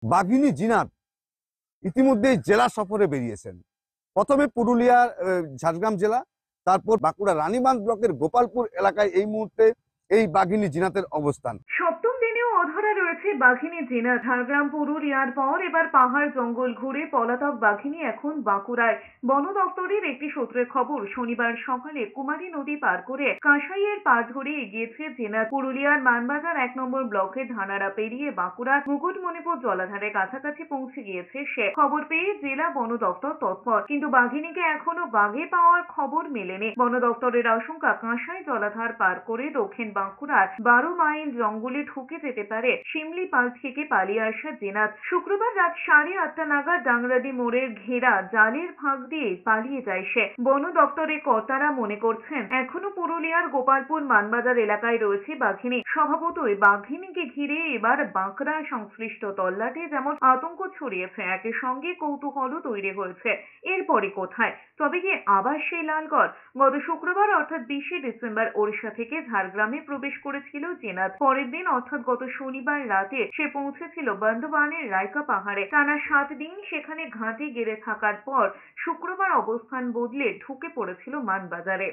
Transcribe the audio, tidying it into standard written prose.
বাঘিনী জিনাত ইতিমধ্যেই জেলা সফরে বেরিয়েছেন। প্রথমে পুরুলিয়ার ঝাড়গ্রাম জেলা, তারপর বাঁকুড়া রানীবাঁধ ব্লকের গোপালপুর এলাকায় এই মুহূর্তে এই বাঘিনী জিনাতের অবস্থান। সপ্তম দিনেও অধরা রয়েছে বাঘিনী জিনাত। ঝাড়গ্রাম পুরুলিয়ার পর এবার পাহাড় জঙ্গল ঘুরে পলাতক বাঘিনী এখন বাঁকুড়ায়। বন দপ্তরের একটি সূত্রের খবর, শনিবার সকালে কুমারী নদী পার করে কাঁসাইয়ের পা ধরে এগিয়েছে জিনাত। পুরুলিয়ার মানবাজার 1 নম্বর ব্লকের ধানারা পেরিয়ে বাঁকুড়ার মুকুটমণিপুর জলাধারের কাছাকাছি পৌঁছে গিয়েছে সে। খবর পেয়ে জেলা বন দপ্তর তৎপর, কিন্তু বাঘিনীকে এখনো বাগে পাওয়ার খবর মেলেনি। বন দপ্তরের আশঙ্কা, কাঁসাই জলাধার পার করে দক্ষিণ বাঁকুড়ার 12 মাইল জঙ্গলে ঢুকে যেতে পারে শিমলিপাল থেকে পালিয়ে আসা জিনাত। শুক্রবার রাত 8:30 নাগাদ ডাংরাদি মোড়ের ঘেরা জালের ফাঁক দিয়ে পালিয়ে যায় সে। বন দপ্তরের কর্তারা মনে করছেন এখনো পুরুলিয়ার গোপালপুর মানবাজার এলাকায় রয়েছে বাঘিনী। স্বভাবতই বাঘিনীকে ঘিরে এবার বাঁকড়া সংশ্লিষ্ট তল্লাটে যেমন আতঙ্ক ছড়িয়েছে, একই সঙ্গে কৌতূহলও তৈরি হয়েছে এরপরে কোথায়। তবে কি আবার সেই লালগড়? গত শুক্রবার অর্থাৎ 20শে ডিসেম্বর ওড়িশা থেকে ঝাড়গ্রামে প্রবেশ করেছিল জিনাত। পরের দিন অর্থাৎ গত শনিবার রাতে সে পৌঁছেছিল বর্ধমানের রায়কা পাহাড়ে। টানা 7 দিন সেখানে ঘাঁটি গেড়ে থাকার পর শুক্রবার অবস্থান বদলে ঢুকে পড়েছিল মানবাজারে।